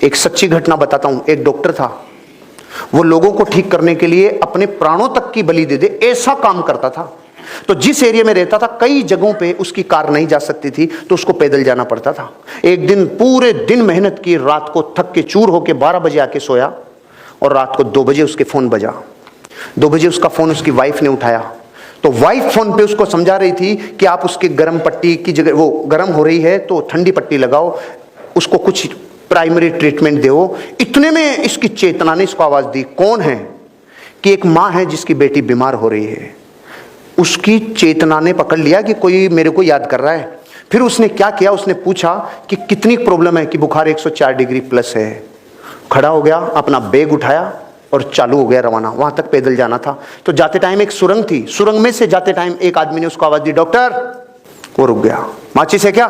एक सच्ची घटना बताता हूं। एक डॉक्टर था, वो लोगों को ठीक करने के लिए अपने प्राणों तक की बलि दे दे ऐसा काम करता था। तो जिस एरिया में रहता था कई जगहों पे उसकी कार नहीं जा सकती थी, तो उसको पैदल जाना पड़ता था। एक दिन पूरे दिन मेहनत की, रात को थक के चूर होके 12 बजे आके सोया और रात को 2 बजे उसके फोन बजा। 2 बजे उसका फोन उसकी वाइफ ने उठाया, तो वाइफ फोन पे उसको समझा रही थी कि आप उसके गर्म पट्टी की जगह, वो गर्म हो रही है तो ठंडी पट्टी लगाओ, उसको कुछ प्राइमरी ट्रीटमेंट दो। इतने में इसकी चेतना ने इसको आवाज दी। कौन है? कि एक माँ है जिसकी बेटी बीमार हो रही है। उसकी चेतना ने पकड़ लिया कि कोई मेरे को याद कर रहा है। फिर उसने क्या किया, उसने पूछा कि कितनी प्रॉब्लम है, कि बुखार 104 डिग्री प्लस है। खड़ा हो गया, अपना बैग उठाया और चालू हो गया रवाना। वहां तक पैदल जाना था। तो जाते टाइम एक सुरंग थी, सुरंग में से जाते टाइम एक आदमी ने उसको आवाज दी, डॉक्टर। वो रुक गया। माचिस है क्या?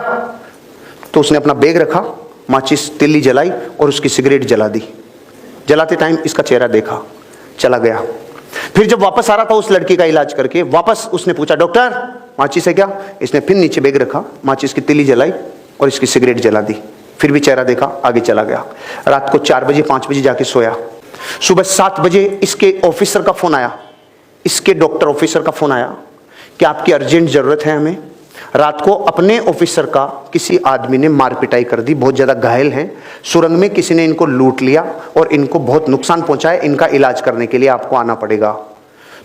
तो उसने अपना बैग रखा, माचिस तिल्ली जलाई और उसकी सिगरेट जला दी। जलाते टाइम इसका चेहरा देखा, चला गया। फिर जब वापस आ रहा था उस लड़की का इलाज करके, वापस उसने पूछा, डॉक्टर माचिस है क्या? इसने फिर नीचे बैग रखा, माचिस की तिल्ली जलाई और इसकी सिगरेट जला दी। फिर भी चेहरा देखा, आगे चला गया। रात को 4 बजे 5 बजे जाके सोया। सुबह 7 बजे इसके ऑफिसर का फोन आया, इसके डॉक्टर ऑफिसर का फोन आया कि आपकी अर्जेंट जरूरत है हमें। रात को अपने ऑफिसर का किसी आदमी ने मार पिटाई कर दी, बहुत ज्यादा घायल हैं। सुरंग में किसी ने इनको लूट लिया और इनको बहुत नुकसान पहुंचाया। इनका इलाज करने के लिए आपको आना पड़ेगा।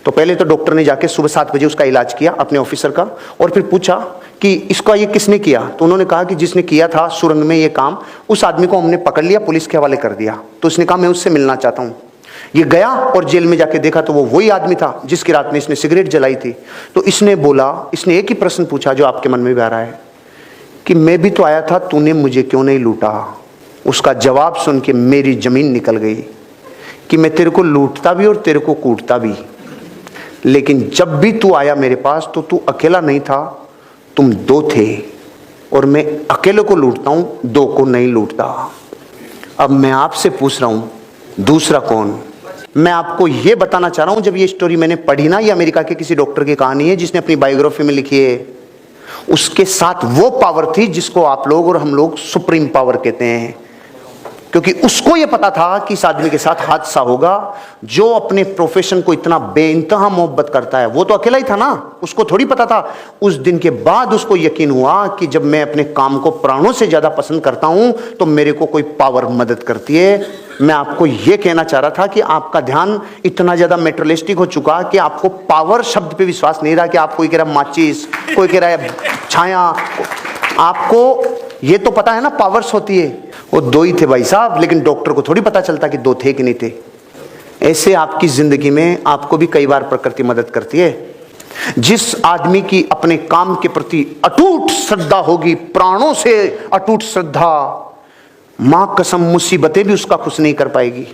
तो पहले तो डॉक्टर ने जाके सुबह 7 बजे उसका इलाज किया अपने ऑफिसर का, और फिर पूछा कि इसका ये किसने किया? तो उन्होंने कहा कि जिसने किया था सुरंग में ये काम, उस आदमी को हमने पकड़ लिया, पुलिस के हवाले कर दिया। तो उसने कहा मैं उससे मिलना चाहता हूं। ये गया और जेल में जाके देखा तो वो वही आदमी था जिसकी रात में इसने सिगरेट जलाई थी। तो इसने बोला, इसने एक ही प्रश्न पूछा जो आपके मन में भी आ रहा है कि मैं भी तो आया था, तूने मुझे क्यों नहीं लूटा? उसका जवाब सुन के मेरी जमीन निकल गई कि मैं तेरे को लूटता भी और तेरे को कूटता भी, लेकिन जब भी तू आया मेरे पास तो तू अकेला नहीं था, तुम 2 थे, और मैं अकेले को लूटता हूं, 2 को नहीं लूटता। अब मैं आपसे पूछ रहा हूं, दूसरा कौन? मैं आपको यह बताना चाह रहा हूं, जब ये स्टोरी मैंने पढ़ी ना, ये अमेरिका के किसी डॉक्टर की कहानी है जिसने अपनी बायोग्राफी में लिखी है। उसके साथ वो पावर थी जिसको आप लोग और हम लोग सुप्रीम पावर कहते हैं, क्योंकि उसको यह पता था कि इस आदमी के साथ हादसा होगा। जो अपने प्रोफेशन को इतना बेइंतहा मोहब्बत करता है, वो तो अकेला ही था ना, उसको थोड़ी पता था। उस दिन के बाद उसको यकीन हुआ कि जब मैं अपने काम को प्राणों से ज्यादा पसंद करता हूं तो मेरे को कोई पावर मदद करती है। मैं आपको यह कहना चाह रहा था कि आपका ध्यान इतना ज्यादा मेटेरियलिस्टिक हो चुका कि आपको पावर शब्द पे विश्वास नहीं रहा। कि आप, कोई कह रहा है माचिस, कोई कह रहा है छाया। आपको ये तो पता है ना पावर्स होती है। वो 2 ही थे भाई साहब, लेकिन डॉक्टर को थोड़ी पता चलता कि 2 थे कि नहीं थे। ऐसे आपकी जिंदगी में आपको भी कई बार प्रकृति मदद करती है। जिस आदमी की अपने काम के प्रति अटूट श्रद्धा होगी, प्राणों से अटूट श्रद्धा, मां कसम मुसीबतें भी उसका खुश नहीं कर पाएगी।